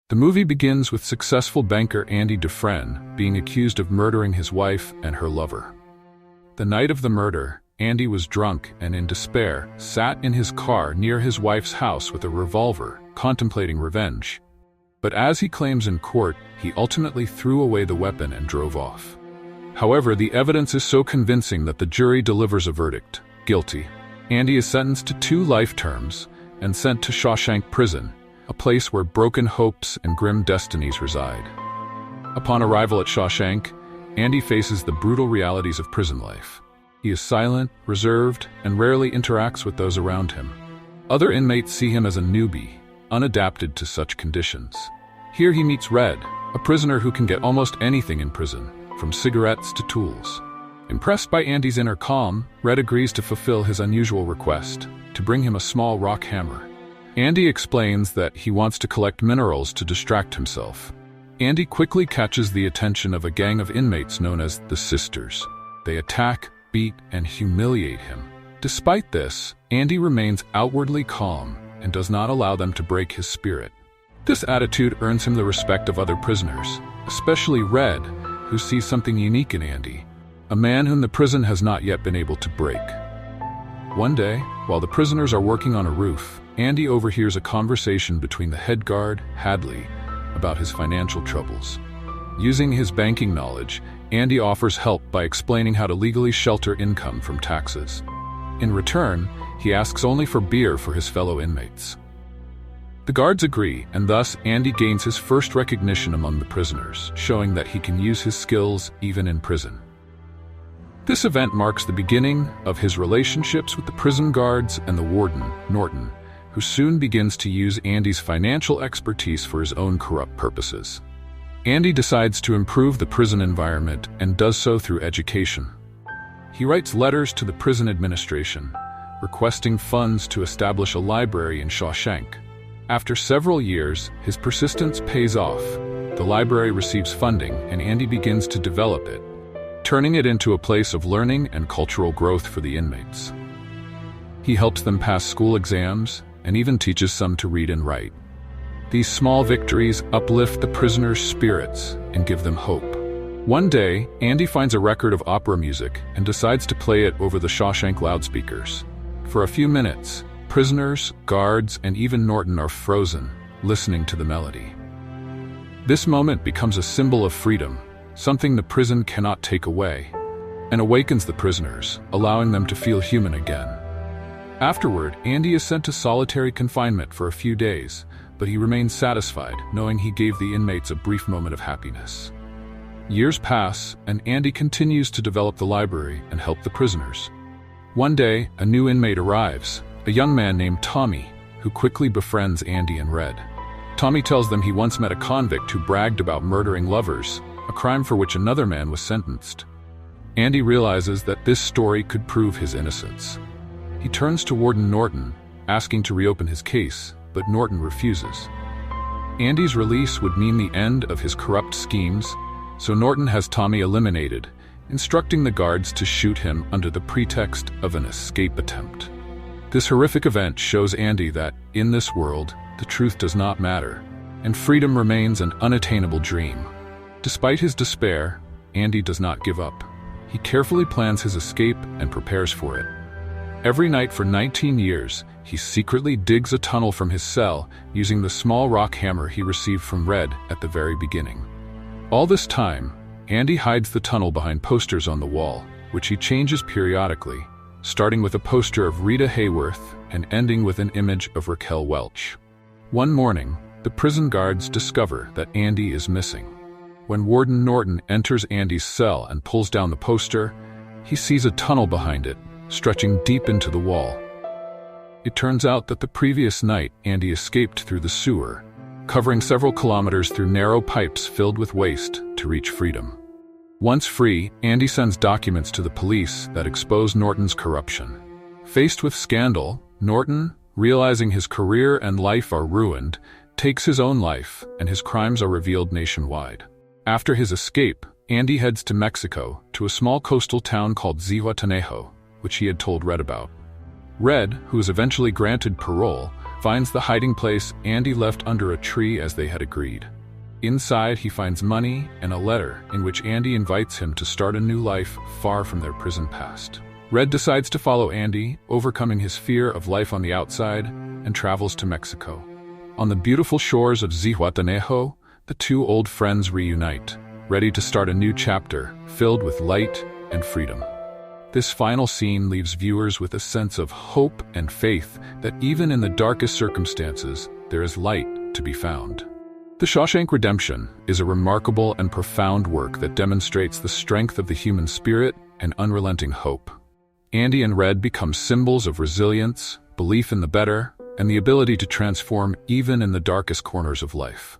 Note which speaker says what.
Speaker 1: The movie begins with successful banker Andy Dufresne being accused of murdering his wife and her lover. The night of the murder, Andy was drunk and in despair sat in his car near his wife's house with a revolver, contemplating revenge. But as he claims in court, he ultimately threw away the weapon and drove off. However, the evidence is so convincing that the jury delivers a verdict: guilty. Andy is sentenced to 2 life terms and sent to Shawshank Prison, a place where broken hopes and grim destinies reside. Upon arrival at Shawshank, Andy faces the brutal realities of prison life. He is silent, reserved, and rarely interacts with those around him. Other inmates see him as a newbie, unadapted to such conditions. Here he meets Red, a prisoner who can get almost anything in prison, from cigarettes to tools. Impressed by Andy's inner calm, Red agrees to fulfill his unusual request, to bring him a small rock hammer. Andy explains that he wants to collect minerals to distract himself. Andy quickly catches the attention of a gang of inmates known as the Sisters. They attack, beat, and humiliate him. Despite this, Andy remains outwardly calm and does not allow them to break his spirit. This attitude earns him the respect of other prisoners, especially Red, who sees something unique in Andy, a man whom the prison has not yet been able to break. One day, while the prisoners are working on a roof, Andy overhears a conversation between the head guard, Hadley, about his financial troubles. Using his banking knowledge, Andy offers help by explaining how to legally shelter income from taxes. In return, he asks only for beer for his fellow inmates. The guards agree, and thus Andy gains his first recognition among the prisoners, showing that he can use his skills even in prison. This event marks the beginning of his relationships with the prison guards and the warden, Norton, who soon begins to use Andy's financial expertise for his own corrupt purposes. Andy decides to improve the prison environment and does so through education. He writes letters to the prison administration, requesting funds to establish a library in Shawshank. After several years, his persistence pays off. The library receives funding, and Andy begins to develop it, turning it into a place of learning and cultural growth for the inmates. He helps them pass school exams and even teaches some to read and write. These small victories uplift the prisoners' spirits and give them hope. One day, Andy finds a record of opera music and decides to play it over the Shawshank loudspeakers. For a few minutes, prisoners, guards, and even Norton are frozen, listening to the melody. This moment becomes a symbol of freedom, something the prison cannot take away, and awakens the prisoners, allowing them to feel human again. Afterward, Andy is sent to solitary confinement for a few days, but he remains satisfied, knowing he gave the inmates a brief moment of happiness. Years pass, and Andy continues to develop the library and help the prisoners. One day, a new inmate arrives, a young man named Tommy, who quickly befriends Andy and Red. Tommy tells them he once met a convict who bragged about murdering lovers, a crime for which another man was sentenced. Andy realizes that this story could prove his innocence. He turns to Warden Norton, asking to reopen his case, but Norton refuses. Andy's release would mean the end of his corrupt schemes, so Norton has Tommy eliminated, instructing the guards to shoot him under the pretext of an escape attempt. This horrific event shows Andy that, in this world, the truth does not matter, and freedom remains an unattainable dream. Despite his despair, Andy does not give up. He carefully plans his escape and prepares for it. Every night for 19 years, he secretly digs a tunnel from his cell using the small rock hammer he received from Red at the very beginning. All this time, Andy hides the tunnel behind posters on the wall, which he changes periodically, starting with a poster of Rita Hayworth and ending with an image of Raquel Welch. One morning, the prison guards discover that Andy is missing. When Warden Norton enters Andy's cell and pulls down the poster, he sees a tunnel behind it, stretching deep into the wall. It turns out that the previous night, Andy escaped through the sewer, covering several kilometers through narrow pipes filled with waste to reach freedom. Once free, Andy sends documents to the police that expose Norton's corruption. Faced with scandal, Norton, realizing his career and life are ruined, takes his own life, and his crimes are revealed nationwide. After his escape, Andy heads to Mexico, to a small coastal town called Zihuatanejo, which he had told Red about. Red, who is eventually granted parole, finds the hiding place Andy left under a tree as they had agreed. Inside, he finds money and a letter in which Andy invites him to start a new life far from their prison past. Red decides to follow Andy, overcoming his fear of life on the outside, and travels to Mexico. On the beautiful shores of Zihuatanejo, the two old friends reunite, ready to start a new chapter filled with light and freedom. This final scene leaves viewers with a sense of hope and faith that even in the darkest circumstances, there is light to be found. The Shawshank Redemption is a remarkable and profound work that demonstrates the strength of the human spirit and unrelenting hope. Andy and Red become symbols of resilience, belief in the better, and the ability to transform even in the darkest corners of life.